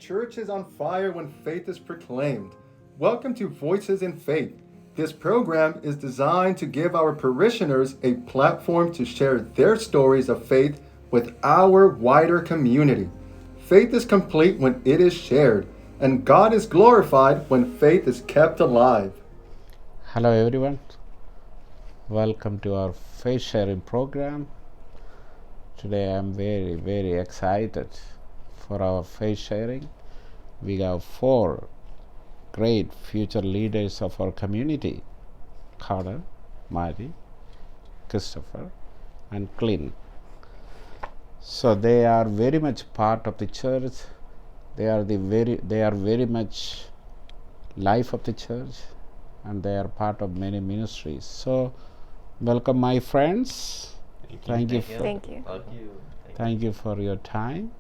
church is on fire when faith is proclaimed. Welcome to Voices in Faith. This program is designed to give our parishioners a platform to share their stories of faith with our wider community. Faith is complete when it is shared, and God is glorified when faith is kept alive. Hello everyone, welcome to our faith sharing program. Today I am very excited for our faith sharing. We have 4 great future leaders of our community: Carter, Mary, Christopher and Clint. So they are very much part of the church. They are very much life of the church, and they are part of many ministries. So welcome my friends. Thank you for your time.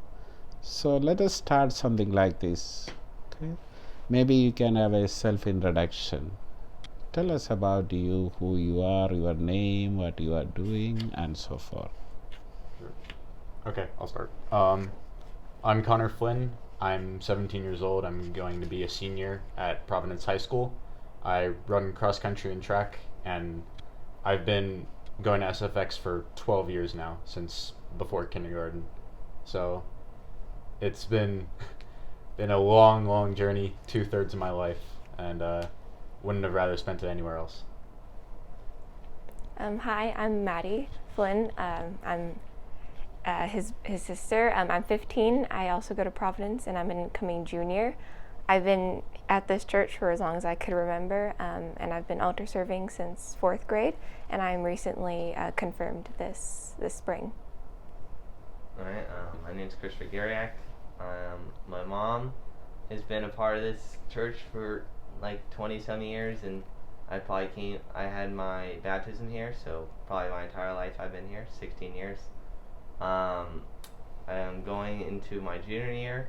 So let us start something like this. Okay, maybe you can have a self-introduction. Tell us about you, who you are, your name, what you are doing, and so forth. Sure. Okay, I'll start. I'm Connor Flynn. I'm 17 years old. I'm going to be a senior at Providence High School. I run cross country and track, and I've been going to SFX for 12 years now, since before kindergarten. So it's been a long journey, 2/3 of my life, and wouldn't have rather spent it anywhere else. Hi, I'm Maddie Flynn. I'm his sister. I'm 15. I also go to Providence, and I'm an incoming junior. I've been at this church for as long as I could remember, and I've been altar serving since 4th grade, and I'm recently confirmed this spring. Alright, my name's Christopher Gariak. My mom has been a part of this church for like 20-some years, and I had my baptism here, so probably my entire life I've been here, 16 years. I am going into my junior year.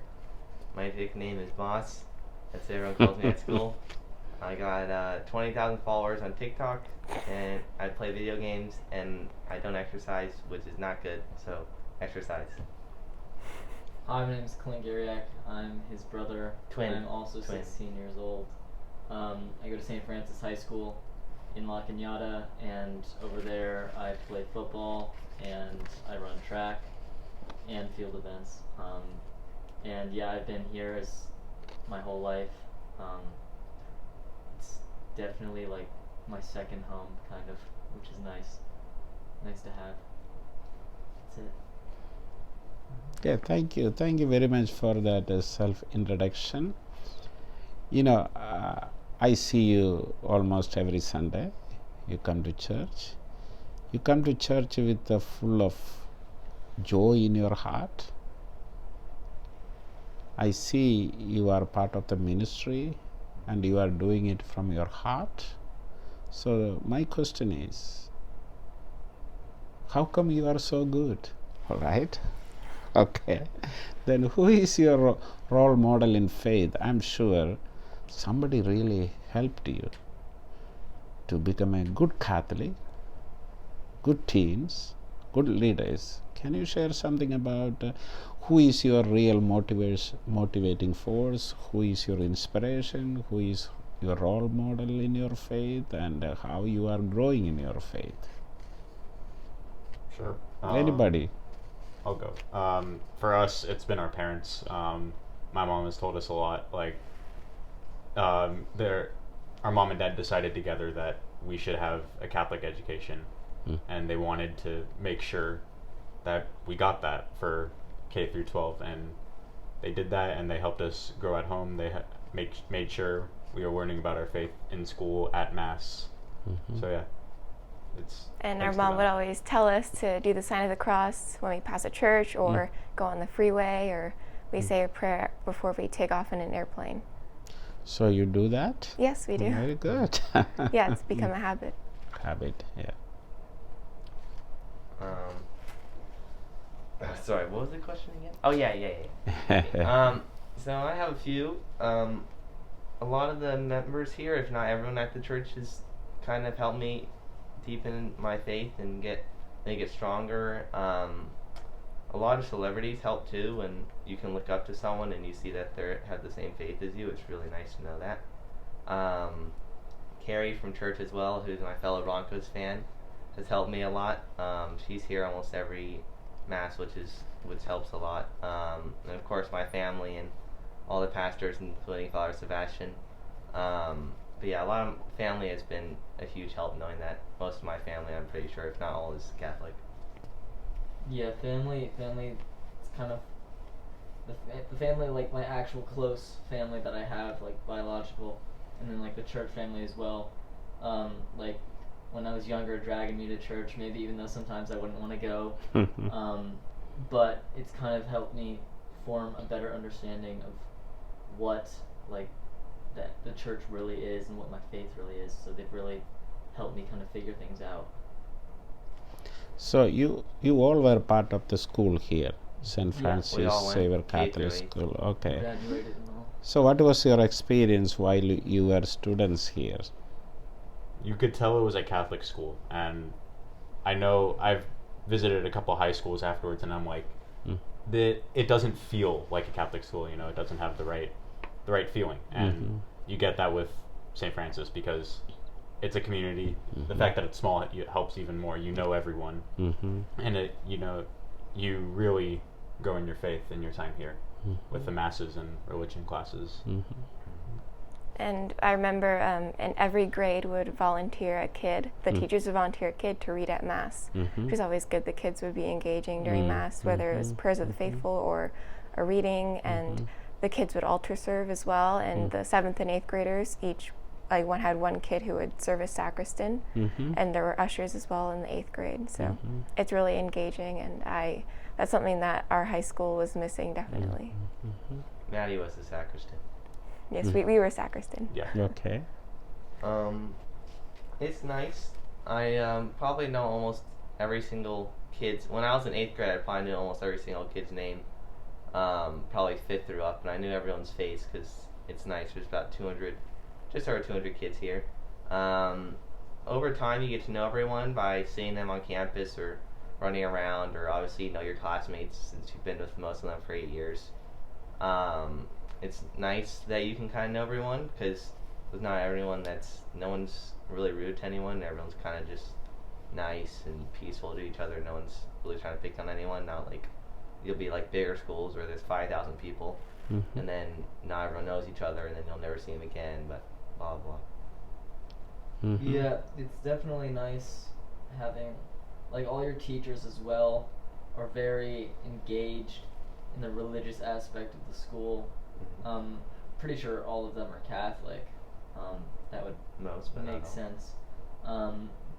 My nickname is Boss. That's what everyone calls me at school. I got 20,000 followers on TikTok, and I play video games, and I don't exercise, which is not good, so exercise. Hi, my name is Clint Gariak. I'm his brother. Twin. I'm also 16 years old. I go to St. Francis High School in La Cañada, and over there I play football, and I run track and field events. And yeah, I've been here as my whole life. It's definitely like my second home, kind of, which is nice to have. That's it. Yeah, thank you very much for that self-introduction. I see you almost every Sunday. You come to church. You come to church with full of joy in your heart. I see you are part of the ministry, and you are doing it from your heart. So my question is, how come you are so good? All right. Okay, then who is your role model in faith? I'm sure somebody really helped you to become a good Catholic, good teens, good leaders. Can you share something about who is your real motivating force? Who is your inspiration? Who is your role model in your faith, and how you are growing in your faith? Sure. Anybody? I'll go. For us, it's been our parents. My mom has told us a lot. Like, our mom and dad decided together that we should have a Catholic education, and they wanted to make sure that we got that for K through 12, and they did that, and they helped us grow at home. They made sure we were learning about our faith in school, at Mass. So yeah. And our mom would always tell us to do the sign of the cross when we pass a church, or go on the freeway, or we say a prayer before we take off in an airplane. So you do that? Yes, we do. Very good. Yeah, it's become a habit. Yeah. Sorry, what was the question again? Oh, yeah. So I have a few. A lot of the members here, if not everyone at the church, has kind of helped me deepen my faith and make it stronger. a lot of celebrities help too, and you can look up to someone and you see that they have the same faith as you. It's really nice to know that. Carrie from church as well, who's my fellow Broncos fan, has helped me a lot. She's here almost every mass, which helps a lot. And of course my family and all the pastors, including Father Sebastian. But yeah, a lot of family has been a huge help, knowing that most of my family, I'm pretty sure, if not all, is Catholic. Yeah, family. It's kind of the family, like my actual close family that I have, like biological, and then like the church family as well. Like when I was younger, dragging me to church, maybe even though sometimes I wouldn't want to go. But it's kind of helped me form a better understanding of what like that the church really is and what my faith really is. So they've really helped me kind of figure things out. So you all were part of the school here, St. Yeah, Francis we all went Xavier K Catholic through 8th. School. Okay. Graduated and all. So what was your experience while you were students here? You could tell it was a Catholic school, and I know I've visited a couple high schools afterwards, and I'm like, it doesn't feel like a Catholic school. You know, it doesn't have the right feeling, and you get that with St. Francis because it's a community. The fact that it's small it helps even more. You know everyone, and you really grow in your faith in your time here with the masses and religion classes. And I remember in every grade would volunteer a kid. The teachers would volunteer a kid to read at Mass, which was always good. The kids would be engaging during Mass, whether it was prayers of the faithful or a reading, and the kids would altar serve as well. And the 7th and 8th graders each one had one kid who would serve as sacristan, and there were ushers as well in the 8th grade. So it's really engaging, and that's something that our high school was missing definitely. Maddie was the sacristan. Yes, we were sacristan. Yeah. Okay. It's nice. I probably know almost every single kid's. When I was in 8th grade, I probably knew almost every single kid's name. Probably 5th through up, and I knew everyone's face because it's nice. There's about 200, just over 200 kids here. Over time, you get to know everyone by seeing them on campus or running around, or obviously you know your classmates since you've been with most of them for 8 years. It's nice that you can kind of know everyone because there's not everyone no one's really rude to anyone. Everyone's kind of just nice and peaceful to each other. No one's really trying to pick on anyone. Not like you'll be like bigger schools where there's 5,000 people and then not everyone knows each other and then you'll never see them again, but blah blah. Yeah, it's definitely nice having like all your teachers as well are very engaged in the religious aspect of the school. Pretty sure all of them are Catholic. That would make sense.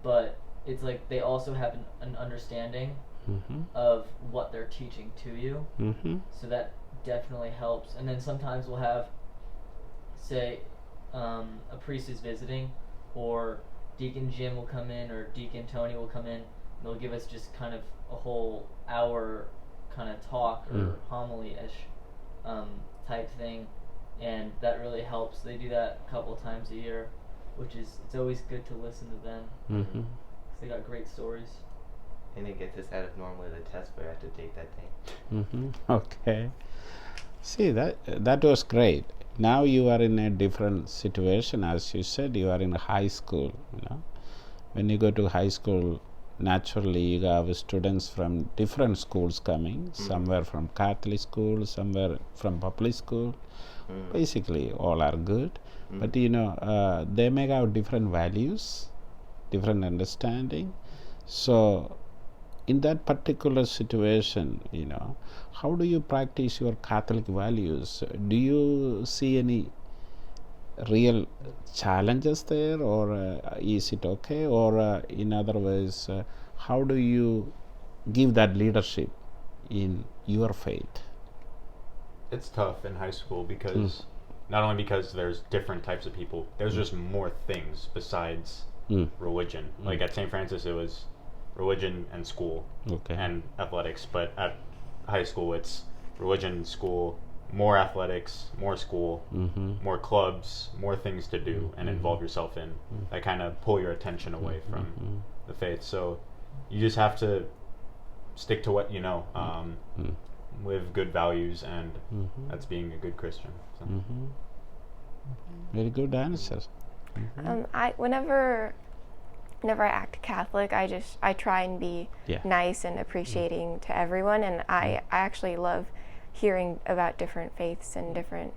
But it's like they also have an understanding of what they're teaching to you. So that definitely helps. And then sometimes we'll have, say, a priest is visiting, or Deacon Jim will come in, or Deacon Tony will come in. And they'll give us just kind of a whole hour kind of talk or homily-ish type thing, and that really helps. They do that a couple times a year, it's always good to listen to them because they got great stories. And they get this out of normally the test we have to take that day. Okay. See, that was great. Now you are in a different situation. As you said, you are in high school. When you go to high school, naturally you have students from different schools coming. Somewhere from Catholic school, somewhere from public school. Basically all are good, but they may have different values, different understanding. So in that particular situation, how do you practice your Catholic values? Do you see any real challenges there, or is it okay, or in other ways, how do you give that leadership in your faith? It's tough in high school because not only because there's different types of people, there's just more things besides religion. Like at St. Francis, it was religion and school and athletics, but at high school, it's religion, school, more athletics, more school, more clubs, more things to do and involve yourself in that kind of pull your attention away from the faith. So you just have to stick to what you know. Live good values, and that's being a good Christian. So. Very good answer. Whenever I act Catholic, I try and be nice and appreciating to everyone, and I actually love hearing about different faiths and different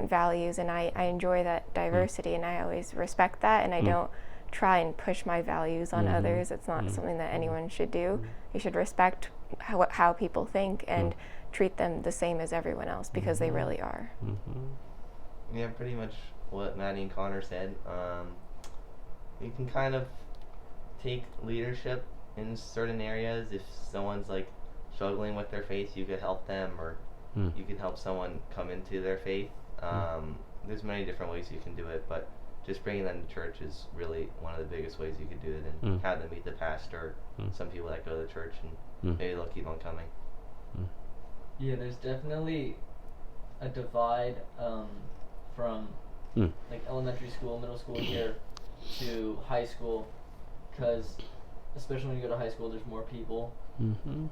values, and I enjoy that diversity, and I always respect that, and I don't try and push my values on others. It's not something that anyone should do. You should respect how people think and treat them the same as everyone else, because they really are. Yeah, pretty much what Maddie and Connor said. You can kind of take leadership in certain areas. If someone's like struggling with their faith, you could help them, or you could help someone come into their faith. There's many different ways you can do it, but just bringing them to church is really one of the biggest ways you could do it, and have them meet the pastor, some people that go to the church, and maybe they'll keep on coming. Yeah, there's definitely a divide from like elementary school, middle school here to high school, because especially when you go to high school, there's more people,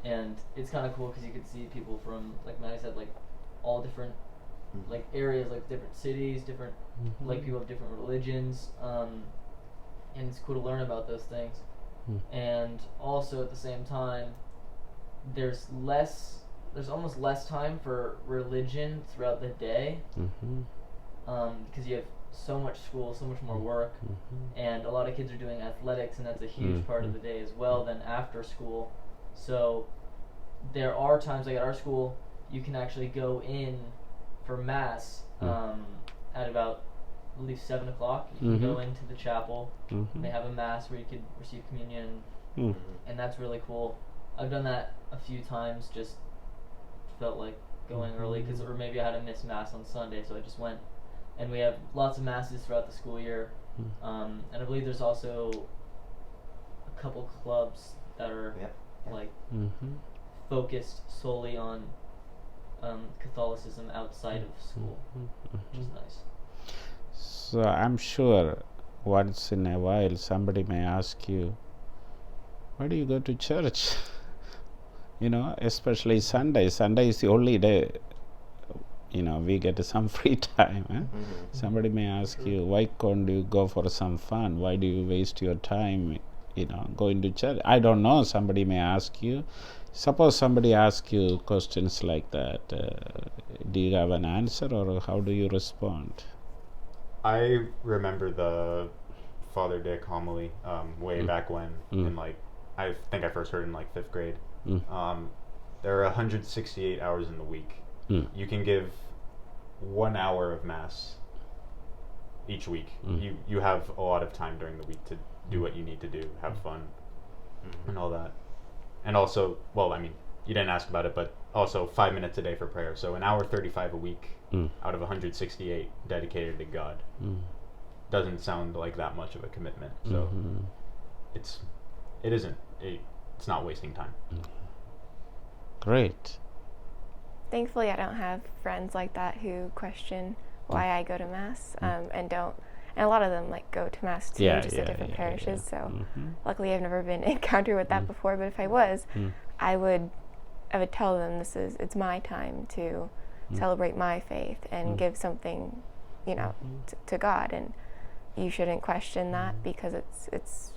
and it's kind of cool because you can see people from, like Maddie said, like all different like areas, like different cities, different like people of different religions, and it's cool to learn about those things. And also at the same time, there's almost less time for religion throughout the day, because you have so much school, so much more work, and a lot of kids are doing athletics, and that's a huge part of the day as well, then after school. So there are times, like at our school, you can actually go in for Mass at about, I believe, 7 o'clock. You can go into the chapel, and they have a Mass where you could receive communion, and that's really cool. I've done that a few times, just felt like going early, or maybe I had to miss Mass on Sunday, so I just went. And we have lots of Masses throughout the school year, and I believe there's also a couple clubs that are like focused solely on Catholicism outside of school, which is nice. So I'm sure once in a while somebody may ask you, why do you go to church? Especially Sunday. Sunday is the only day we get some free time. Somebody may ask you, why can't you go for some fun? Why do you waste your time going to church? I don't know, somebody may ask you. Suppose somebody asks you questions like that, do you have an answer, or how do you respond? I remember the Father Dick homily way back when, I think I first heard in 5th grade. There are 168 hours in the week. You can give 1 hour of Mass each week. You have a lot of time during the week to do what you need to do, have fun, and all that. And also, you didn't ask about it, but also 5 minutes a day for prayer. So an hour 35 a week out of 168 dedicated to God. Doesn't sound like that much of a commitment. So it's not wasting time. Great. Thankfully, I don't have friends like that who question why I go to Mass, and a lot of them go to Mass too, just at different parishes. So luckily, I've never been encountered with that before. But if I was, I would tell them it's my time to celebrate my faith and give something, to God, and you shouldn't question that because it's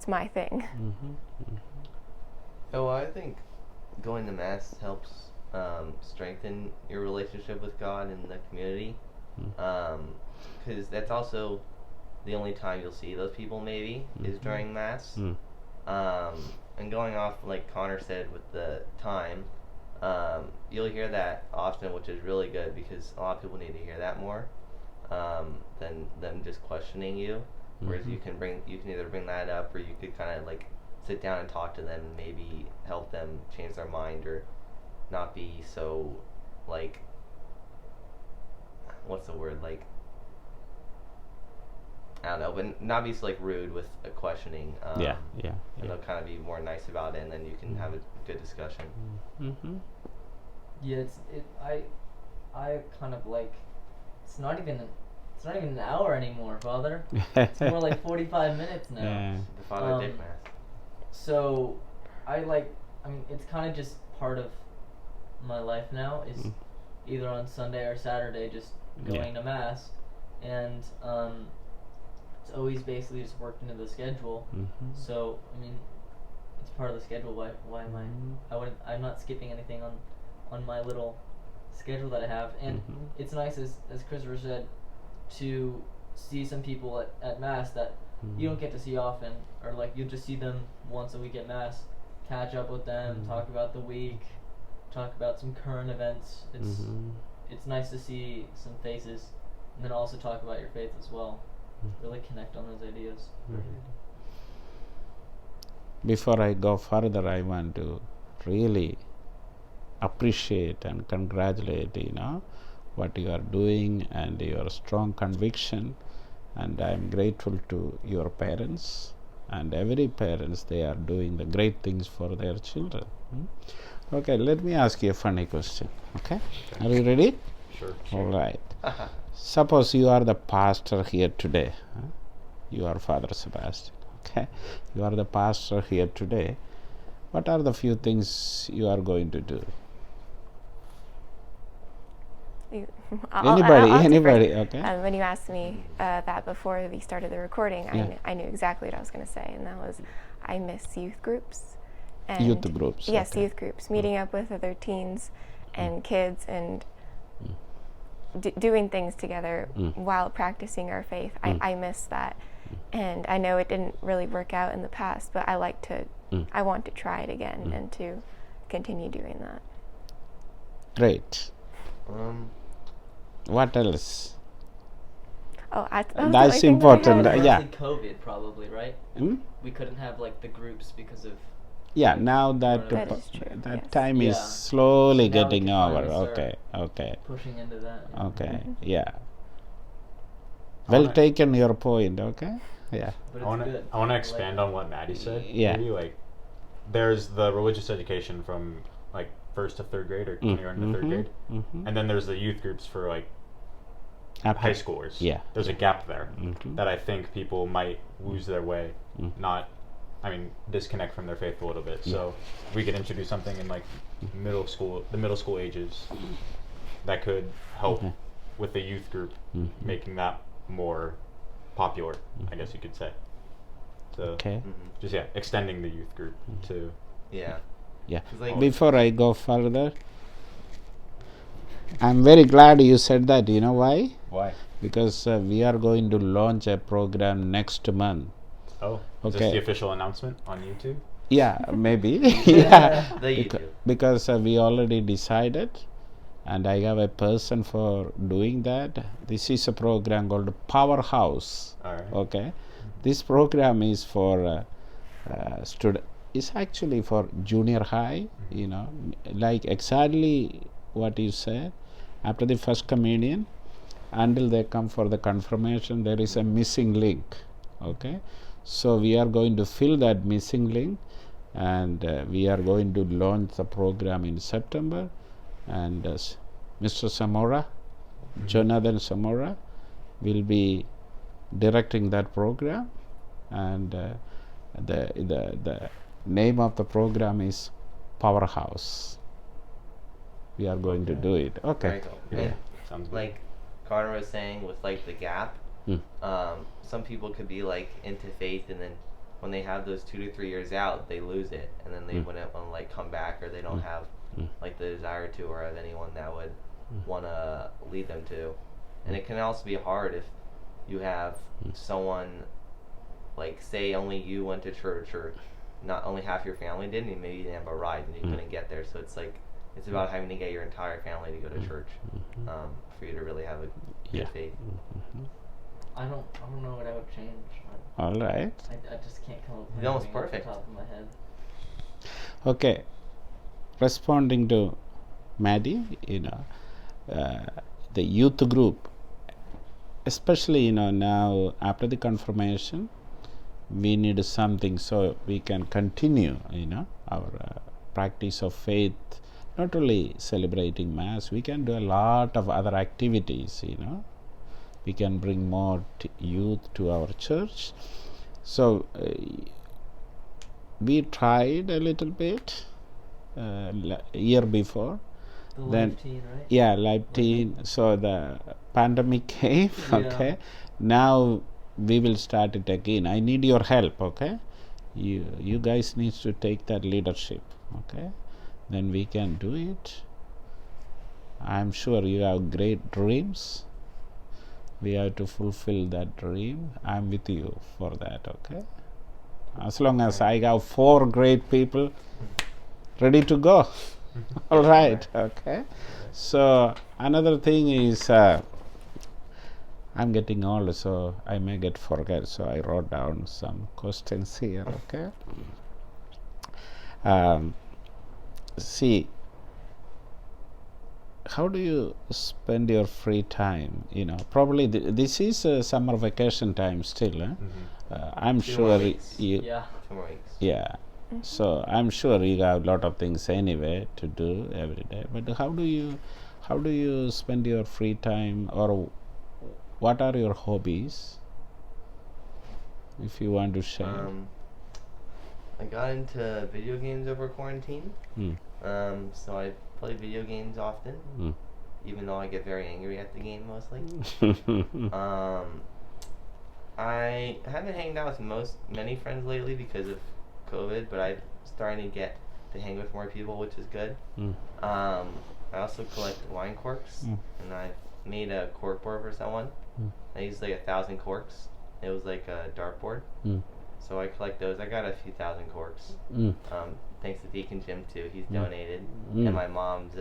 my thing. Oh, I think going to Mass helps strengthen your relationship with God and the community, because that's also the only time you'll see those people maybe is during Mass. And going off like Connor said with the time, you'll hear that often, which is really good, because a lot of people need to hear that more than them just questioning you. Whereas you can either bring that up, or you could kind of sit down and talk to them and maybe help them change their mind, or not be so what's the word, I don't know, but not be so rude with a questioning. And they'll kind of be more nice about it, and then you can have a good discussion. Yeah, I kind of it's not even an hour anymore, Father. It's more like 45 minutes now. The Father Dick Mass. So I I mean, it's kind of just part of my life now. Is either on Sunday or Saturday, just going to mass, and it's always basically just worked into the schedule. So I mean, it's part of the schedule. Why am I'm not skipping anything on my little schedule that I have, and it's nice as Christopher said to see some people at mass that you don't get to see often, or like you'll just see them once a week at mass, catch up with them, talk about the week, talk about some current events. It's nice to see some faces, and then also talk about your faith as well. Really connect on those ideas. Before I go further, I want to really appreciate and congratulate what you are doing and your strong conviction, and I am grateful to your parents and every parents. They are doing the great things for their children. Okay, let me ask you a funny question. Okay, are you ready? Sure. All right. Suppose you are the pastor here today. You are Father Sebastian. Okay, you are the pastor here today. What are the few things you are going to do? Anybody, okay. When you asked me that before we started the recording, I knew exactly what I was going to say, and that was I miss youth groups. And Youth groups. Yes, okay. youth groups, meeting up with other teens and kids and doing things together while practicing our faith. I miss that, and I know it didn't really work out in the past, but I want to try it again and to continue doing that. Great. What else? That's important. Mostly COVID, probably, right? We couldn't have like the groups because of. Yeah, now that That is true, yes. time is Yeah. slowly So now we getting can over. finally Okay. Pushing into that. Okay. Yeah. I Well wanna- taken your point. Okay. Yeah. But I it's want good. to expand on what Maddie said. Yeah. Maybe like there's the religious education from like 1st to 3rd grade or kindergarten to 3rd grade, and then there's the youth groups for like high schoolers. Yeah. There's a gap there that I think people might lose their way, disconnect from their faith a little bit. So if we could introduce something in like the middle school ages that could help with the youth group, making that more popular, I guess you could say. So Okay. just extending the youth group to Yeah. 'Cause, like, Before I go further, I'm very glad you said that. You know why? why? Because we are going to launch a program next month. Oh, is Okay. this the official announcement on YouTube? Yeah, maybe. yeah. The YouTube. Because we already decided, and I have a person for doing that. This is a program called Powerhouse. All right. Okay, this program is for student. It's actually for junior high. Like exactly what you said. After the first communion, until they come for the confirmation, there is a missing link. Okay, so we are going to fill that missing link, and we are going to launch the program in September. And Mr. Samora, Jonathan Samora, will be directing that program, and the name of the program is Powerhouse. We are going to do it. Okay. Very cool. Yeah. And Sounds good. like Connor was saying with like the gap, some people could be like into faith, and then when they have those 2 to 3 years out, they lose it, and then they wouldn't want to like come back, or they don't have like the desire to, or have anyone that would want to lead them to. And it can also be hard if you have someone, like say only you went to church, or not only half your family did, and maybe you didn't have a ride and you couldn't get there. So it's like it's about having to get your entire family to go to church for you to really have a good faith. I don't know what I would change. All right. I just can't come up with He's almost anything perfect. off the top of my head. Okay. Responding to Maddie, the youth group, especially now after the confirmation, we need something so we can continue our practice of faith. Not only celebrating Mass, we can do a lot of other activities. We can bring more youth to our church. So we tried a little bit, year before. The Then live teen, right? yeah, live teen. So the pandemic came. Yeah. Okay, now we will start it again. I need your help. Okay, you guys need to take that leadership. Okay, then we can do it. I'm sure you have great dreams. We have to fulfill that dream. I'm with you for that. Okay, as long as I have 4 great people ready to go. All right. Okay. So another thing is I'm getting old, so I may get forget. So I wrote down some questions here. Okay. See, how do you spend your free time? Probably this is summer vacation time still. I'm 2 sure more weeks. you. Yeah. 2 more weeks. Yeah. So I'm sure you have a lot of things anyway to do every day. But how do you spend your free time, or what are your hobbies? If you want to share. I got into video games over quarantine. So I play video games often, even though I get very angry at the game mostly. I haven't hanged out with many friends lately because of COVID, but I'm starting to hang with more people, which is good. I also collect wine corks, and I made a cork board for someone. I used like 1,000 corks. It was like a dartboard. So I collect those. I got a few thousand corks. Thanks to Deacon Jim too. He's donated, and my mom's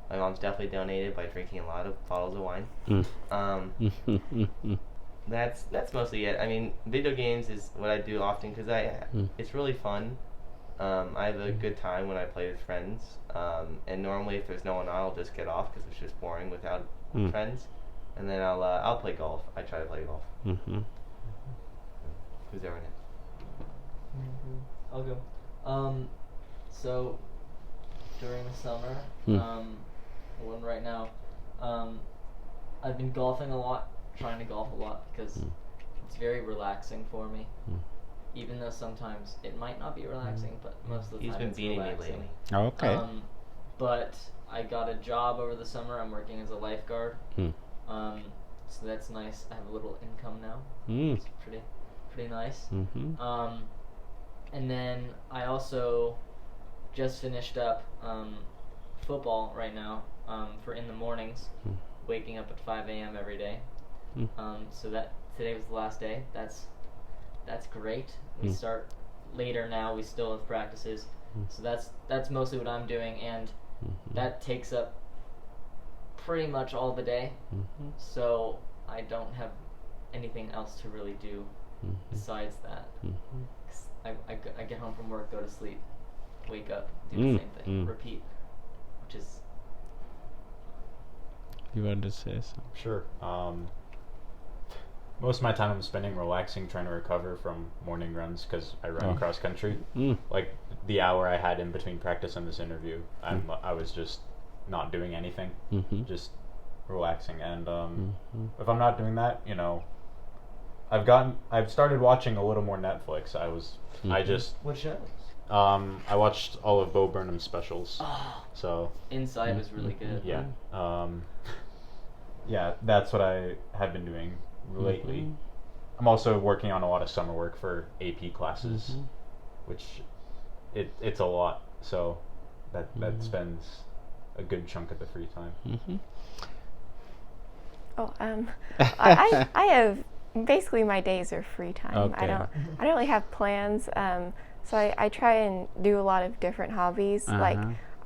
definitely donated by drinking a lot of bottles of wine. That's mostly it. I mean, video games is what I do often because it's really fun. I have a good time when I play with friends, and normally if there's no one on, I'll just get off because it's just boring without friends. And then I'll play golf. I try to play golf. Who's there right now? I'll go. So during the summer, one right now, I've been golfing a lot, trying to golf a lot because it's very relaxing for me. Even though sometimes it might not be relaxing, but most of the He's time been it's beating relaxing. me lately. Okay. But I got a job over the summer. I'm working as a lifeguard. So that's nice. I have a little income now. It's pretty nice. And then I also just finished up football right now for in the mornings, waking up at 5 a.m. every day. So that today was the last day. That's great. We start later now. We still have practices. So that's mostly what I'm doing, and that takes up pretty much all the day. So I don't have anything else to really do besides that. 'Cause I get home from work, go to sleep, wake up, do the same thing, repeat, which is. You want to say something? Sure. Most of my time I'm spending relaxing, trying to recover from morning runs because I run cross country. Like the hour I had in between practice and this interview, I was just not doing anything, just relaxing. And if I'm not doing that, I've started watching a little more Netflix. What shows? I watched all of Bo Burnham's specials. So Inside was really good. yeah, yeah, that's what I have been doing lately. I'm also working on a lot of summer work for AP classes, which it's a lot. So that spends a good chunk of the free time. I have basically my days are free time. Okay. I don't really have plans. So I try and do a lot of different hobbies. Like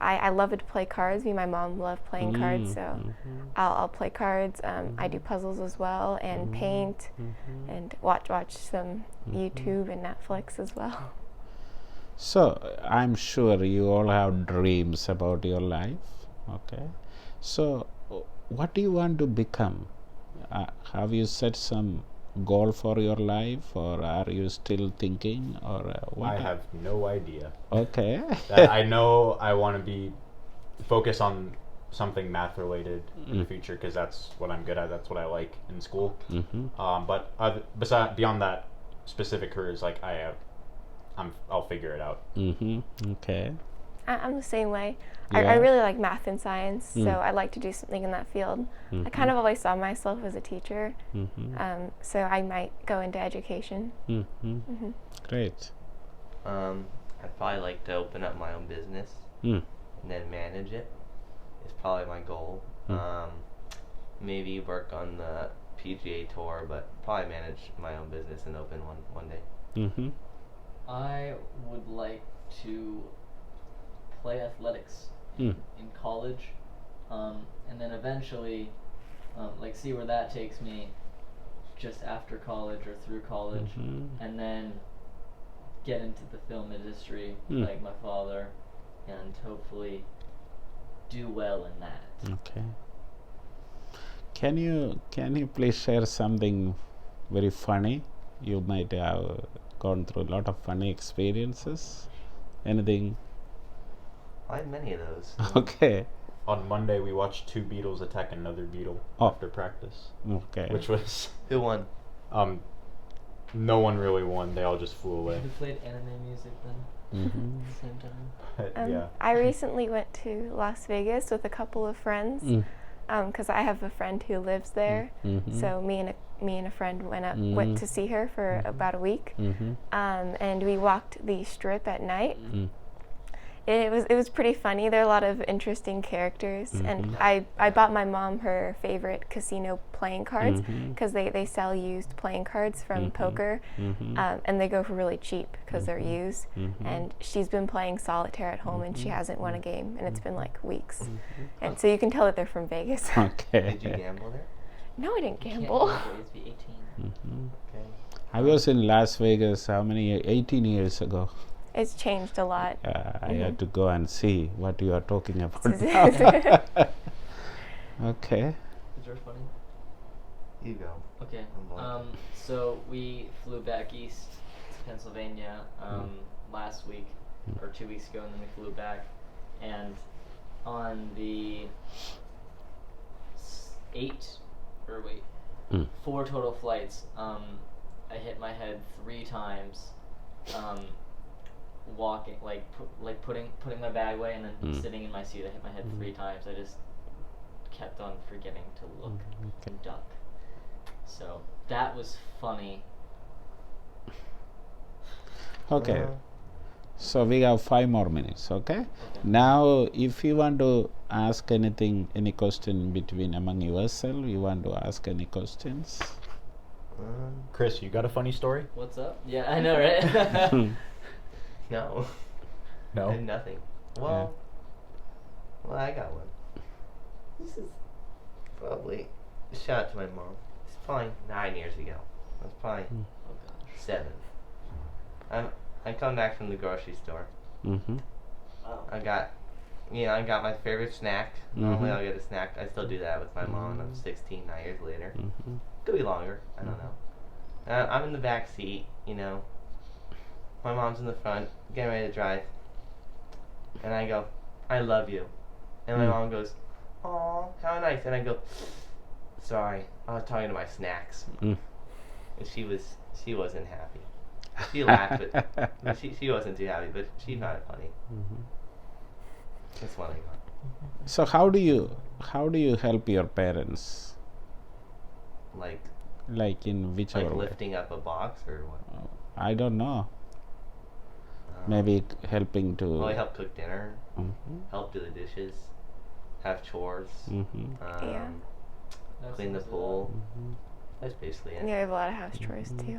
I love to play cards. Me and my mom love playing cards, so I'll play cards. I do puzzles as well, and paint, and watch some YouTube and Netflix as well. So I'm sure you all have dreams about your life. Okay. So what do you want to become? Have you set some goal for your life, or are you still thinking, or what? I have no idea. Okay. I know I want to be focused on something math related in the future because that's what I'm good at. That's what I like in school. But beyond that, specific careers, like I'll figure it out. Okay. I'm the same way. I Yeah. really like math and science, so Mm. I'd like to do something in that field. I Mhm. kind of always saw myself as a teacher, Mhm. so I might go into education. Mhm. Great. I'd probably like to open up my own business Mm. and then manage it. Is probably my goal. Maybe work on the PGA Tour, but probably manage my own business and open one day. Mhm. I would like to play athletics Mm. in college, and then eventually, like see where that takes me, just after college or through college, Mhm. and then get into the film industry Mm. like my father, and hopefully do well in that. Okay. Can you please share something very funny? You might have gone through a lot of funny experiences. Anything? I had many of those. Okay. On Monday, we watched two beetles attack another beetle Oh. after practice, Okay. which was Who won? no one really won. They all just flew away. We played anime music then Mhm. at the same time. But yeah. I recently went to Las Vegas with a couple of friends Mm. because I have a friend who lives there. Mhm. So me and a friend went Mhm. to see her for about a week, Mhm. and we walked the strip at night. Mm. It was pretty funny. There are a lot of interesting characters, and Mhm. I bought my mom her favorite casino playing cards Mhm. because they sell used playing cards from Mhm. poker, Mhm. and they go for really cheap because they're used. Mhm. And she's been playing solitaire at home, and she hasn't won a game, and it's been like weeks. And so you can tell that they're from Vegas. Okay. Did you gamble there? No, I didn't Can't gamble. gamble, you have to be 18. Mhm. Okay. I was in Las Vegas. How many? 18 years ago. It's changed a lot. I had to go and see what you are talking about. Okay. Is yours funny? You go. Okay. I'm blanking. So we flew back east to Pennsylvania last week or 2 weeks ago, and then we flew back. And on the 4 total flights, I hit my head 3 times. Walking, putting my bag away, and then sitting in my seat. I hit my head 3 times. I just kept on forgetting to look and duck. So that was funny. Okay. So we have 5 more minutes. Okay. Now, if you want to ask anything, any question between among yourself, you want to ask any questions? Chris, you got a funny story? What's up? Yeah, I know, right? No. No. I had nothing. Well, I got one. This is probably shout out to my mom. It's probably 9 years ago. I was probably Oh gosh. 7. I come back from the grocery store. Mm-hmm. Oh. I got my favorite snack. Normally I'll get a snack. I still do that with my mom. I'm 16, 9 years later. Mm-hmm. Could be longer. I don't know. I'm in the back seat, you know. My mom's in the front, getting ready to drive. And I go, I love you. And my mom goes, aw, how nice. And I go, sorry, I was talking to my snacks. And she wasn't happy. She laughed, but she wasn't too happy, but she found it funny. That's one I got. So how do you help your parents? Like in whichever Like way? lifting up a box or what? I don't know. Maybe helping to. Well, I help cook dinner, Mhm. help do the dishes, have chores, Mhm. Yeah. clean the pool. That's basically it. Yeah, I have a lot of house chores too.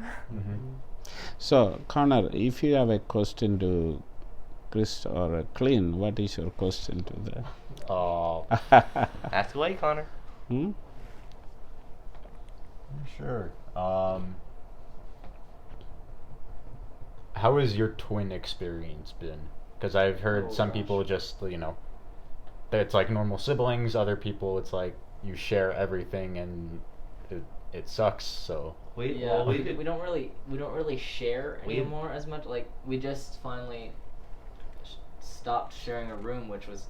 So Connor, if you have a question to Chris or Clint, what is your question to them? Ask away, Connor. Hmm? Sure. How has your twin experience been? Because I've heard some people just, it's like normal siblings. Other people, it's like you share everything and it sucks. So We don't really share anymore as much. Like we just finally stopped sharing a room, which was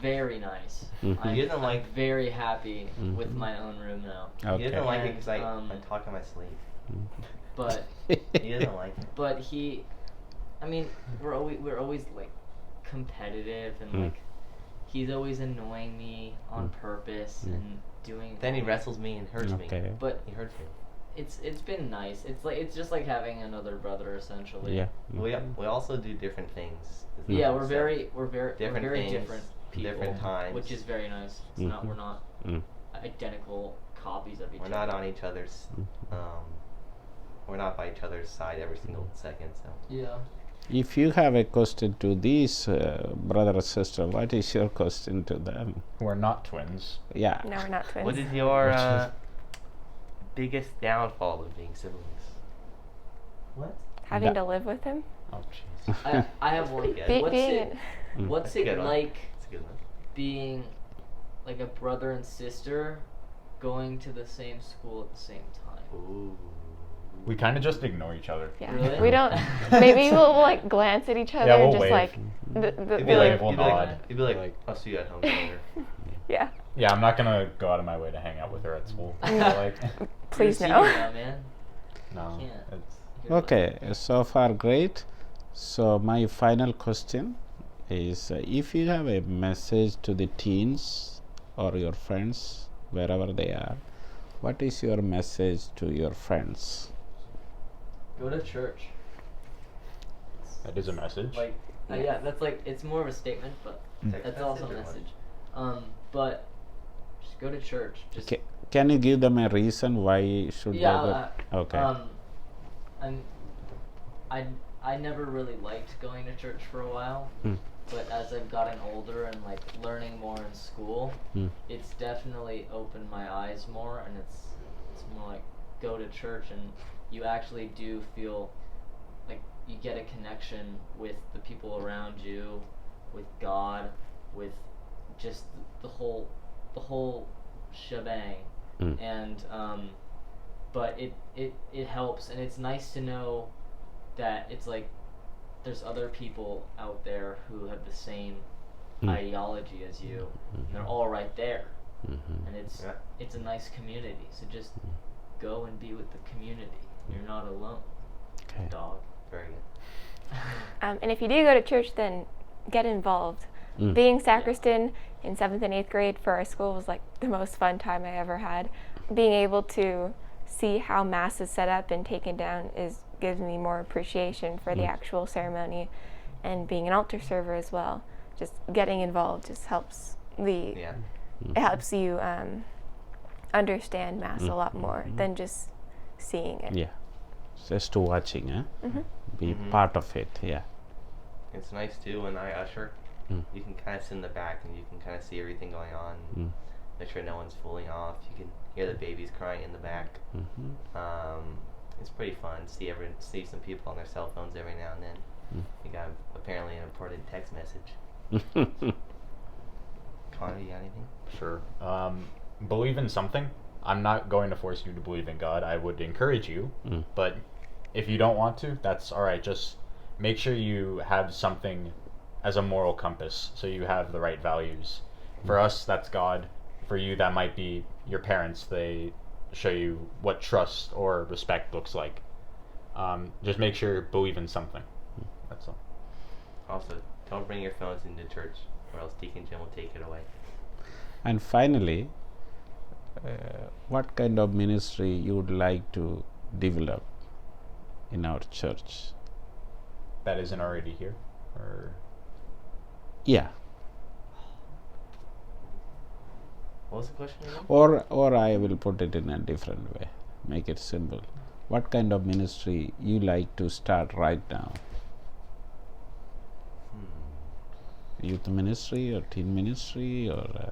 very nice. Mhm. You didn't like- I'm very happy with Mhm. my own room now. Okay. He doesn't like it because I And, talk in my sleep. But He doesn't like it. but he, I mean, we're always like competitive and like he's always annoying me on purpose and doing. Then he all- wrestles me and hurts me. Okay. But He hurts me. it's been nice. It's just like having another brother essentially. Yeah. We also do different things. Yeah, we're So, very different we're very things, different people, different times. which is very nice. It's not we're not identical copies of each We're other. not on each other's. We're not by each other's side every single second. So Yeah. If you have a question to these brother or sister, what is your question to them? We're not twins. Yeah. No, we're not twins. what is your biggest downfall of being siblings? What? Having Da- to live with him. Oh, jeez. I have one. Good. Be- What's being it? What's That's a it good one. like It's a good one. being like a brother and sister going to the same school at the same time? Ooh. We kind of just ignore each other. Yeah. Really? We don't. Maybe we'll like glance at each other, we'll just wave. like You'd be be like, like, we'll you'd be like, nod. you'd be like, Like- I'll see you at home later. yeah. Yeah, I'm not gonna go out of my way to hang out with her at school. So, like, Please You're a no. senior now, man. no. Can't. It's, You're like- Okay, so far great. So my final question is if you have a message to the teens or your friends, wherever they are, what is your message to your friends? Go to church. that is a message. Like, yeah, that's like it's more of a statement, but Text that's also a message or what? message. But just go to church. Just Can you give them a reason why should yeah. they go? Okay. I never really liked going to church for a while, Mm. but as I've gotten older and like learning more in school, it's definitely opened my eyes more, and it's more like go to church and you actually do feel like you get a connection with the people around you, with God, with just the whole shebang. And but it helps, and it's nice to know that it's like there's other people out there who have the same ideology as you, and they're all right there, and Yeah. it's a nice community. So just go and be with the community. You're not alone, Okay. dog. Very good. And if you do go to church, then get involved. Being sacristan in 7th and 8th grade for our school was like the most fun time I ever had. Being able to see how mass is set up and taken down gives me more appreciation for the actual ceremony, and being an altar server as well. Just getting involved just helps Yeah. it helps you understand mass a lot more than just seeing it. Yeah. Just to watching, be Mhm. part of it. Yeah. It's nice too when I usher. You can kind of sit in the back and you can kind of see everything going on. Make sure no one's fooling off. You can hear the babies crying in the back. It's pretty fun. See some people on their cell phones every now and then. You got apparently an important text message. Connor, you got anything? Sure. Believe in something. I'm not going to force you to believe in God. I would encourage you, but if you don't want to, that's all right. Just make sure you have something as a moral compass, so you have the right values. For us, that's God. For you, that might be your parents. They show you what trust or respect looks like. Just make sure you believe in something. That's all. Also, don't bring your phones into church, or else Deacon Jim will take it away. And finally, what kind of ministry you would like to develop in our church? That isn't already here, or Yeah. What was the question again? Or I will put it in a different way. Make it simple. What kind of ministry you like to start right now? Youth ministry or teen ministry or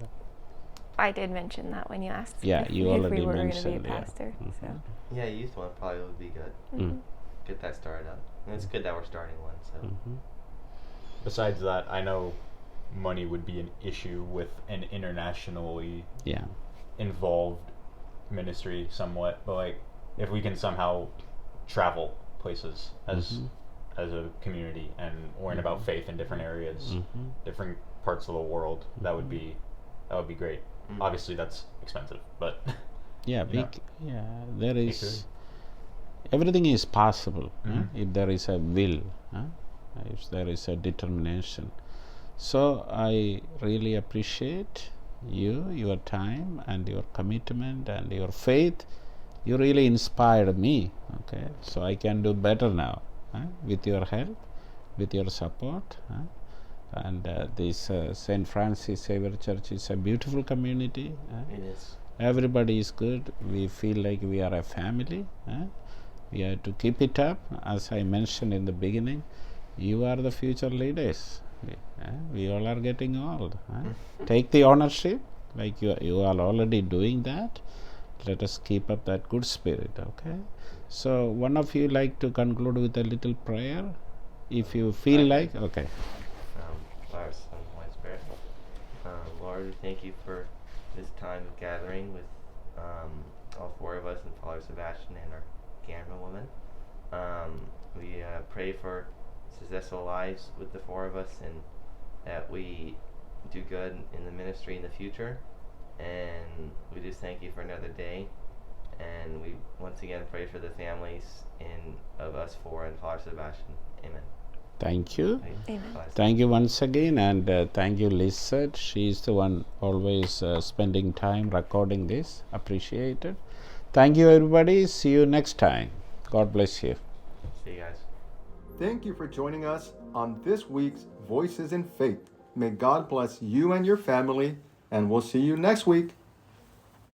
I did mention that when you asked Yeah, if, you if already we were going to be a mentioned, yeah. pastor. So Yeah, youth one probably would be good. Get that started up. And it's good that we're starting one. So besides that, I know money would be an issue with an internationally yeah. involved ministry somewhat, but like if we can somehow travel places as a community and learn about faith in different areas, different parts of the world, that would be great. Obviously that's expensive, but Yeah, you know. there is everything is possible if there is a will, if there is a determination. So I really appreciate you, your time, and your commitment and your faith. You really inspired me. Okay, so I can do better now with your help, with your support. And this St. Francis Xavier Church is a beautiful community. It is. Everybody is good. We feel like we are a family. We have to keep it up. As I mentioned in the beginning, you are the future leaders. We all are getting old. Take the ownership, like you are already doing that. Let us keep up that good spirit. Okay. So one of you like to conclude with a little prayer, if you feel like. Okay. Father, Son, Holy Spirit. Lord, we thank you for this time of gathering with all four of us and Father Sebastian and our camera woman. We pray for successful lives with the four of us, and that we do good in the ministry in the future. And we just thank you for another day. And we once again pray for the families of us four and Father Sebastian. Amen. Thank you. Amen. Thank you once again, and thank you, Lizette. She is the one always spending time recording this. Appreciated. Thank you, everybody. See you next time. God bless you. See you guys. Thank you for joining us on this week's Voices in Faith. May God bless you and your family, and we'll see you next week.